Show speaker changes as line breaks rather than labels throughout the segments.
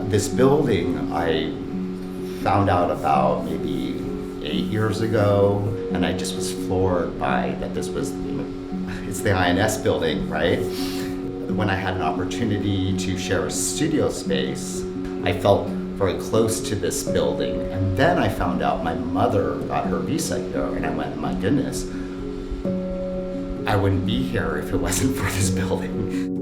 This building I found out about maybe 8 years ago, and I just was floored by that this was, it's the INS building, right? When I had an opportunity to share a studio space, I felt very close to this building. And then I found out my mother got her visa here, and I went, my goodness, I wouldn't be here if it wasn't for this building.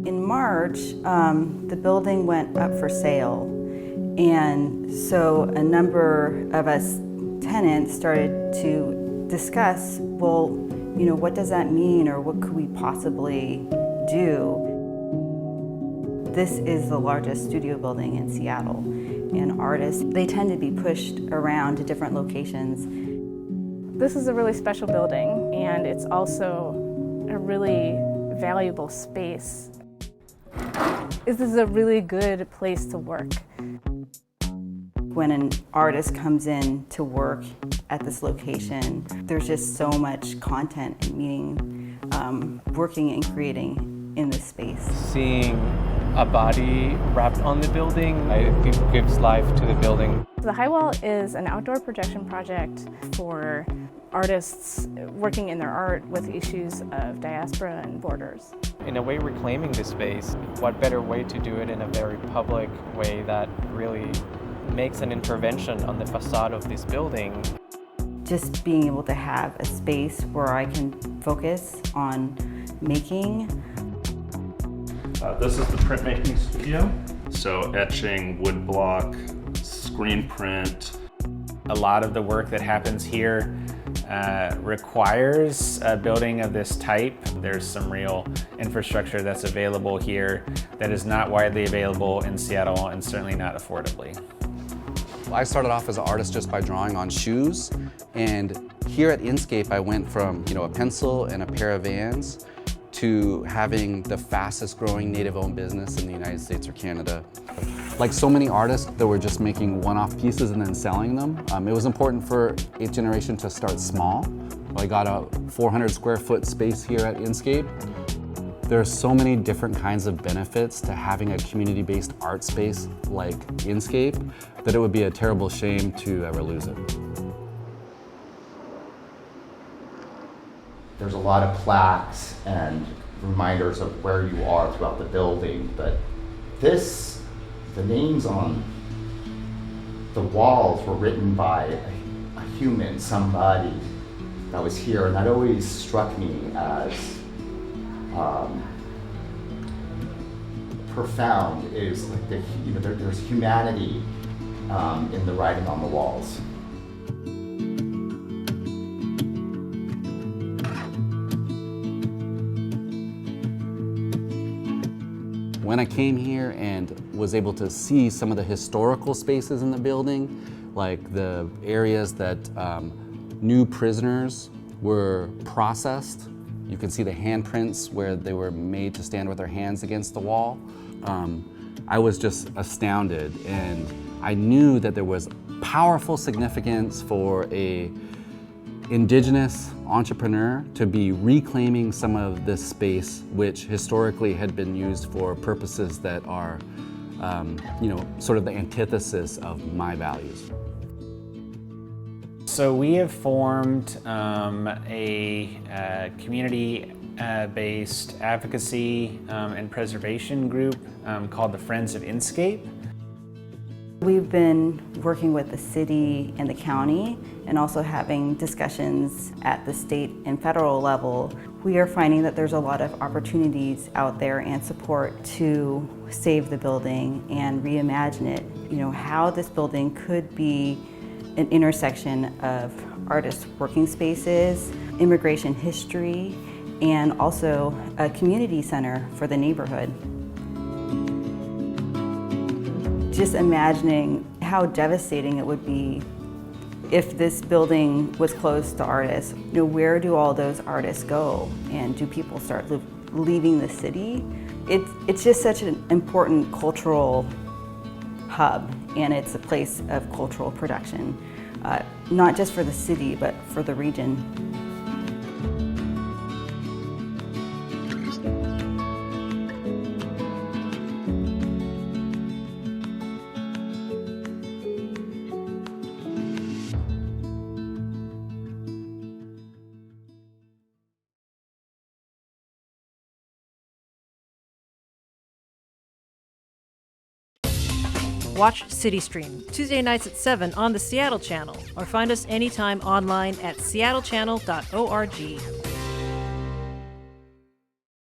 In March, the building went up for sale, and so a number of us tenants started to discuss, well, what does that mean, or what could we possibly do? This is the largest studio building in Seattle, and artists, they tend to be pushed around to different locations.
This is a really special building, and it's also a really valuable space. This is a really good place to work.
When an artist comes in to work at this location, there's just so much content and meaning working and creating in this space.
Seeing a body wrapped on the building, I think gives life to the building.
The High Wall is an outdoor projection project for artists working in their art with issues of diaspora and borders.
In a way, reclaiming this space, what better way to do it in a very public way that really makes an intervention on the facade of this building.
Just being able to have a space where I can focus on making.
This is the printmaking studio. So etching, woodblock, screen print.
A lot of the work that happens here requires a building of this type. There's some real infrastructure that's available here that is not widely available in Seattle, and certainly not affordably.
I started off as an artist just by drawing on shoes, and here at Inscape I went from a pencil and a pair of Vans to having the fastest growing native-owned business in the United States or Canada. Like so many artists that were just making one-off pieces and then selling them, it was important for 8th generation to start small. I got a 400 square foot space here at Inscape. There are so many different kinds of benefits to having a community-based art space like Inscape that it would be a terrible shame to ever lose it.
There's a lot of plaques and reminders of where you are throughout the building, but the names on the walls were written by a human, somebody that was here, and that always struck me as profound. Is like there's humanity in the writing on the walls.
When I came here and was able to see some of the historical spaces in the building, like the areas that new prisoners were processed, you can see the handprints where they were made to stand with their hands against the wall. I was just astounded, and I knew that there was powerful significance for a indigenous entrepreneur to be reclaiming some of this space, which historically had been used for purposes that are, sort of the antithesis of my values.
So we have formed a community-based advocacy and preservation group called the Friends of Inscape.
We've been working with the city and the county, and also having discussions at the state and federal level. We are finding that there's a lot of opportunities out there and support to save the building and reimagine it. How this building could be an intersection of artists' working spaces, immigration history, and also a community center for the neighborhood. Just imagining how devastating it would be if this building was closed to artists. Where do all those artists go? And do people start leaving the city? It's just such an important cultural hub, and it's a place of cultural production. not just for the city, but for the region.
Watch City Stream Tuesday nights at 7 on the Seattle channel, or find us anytime online at seattle.gov.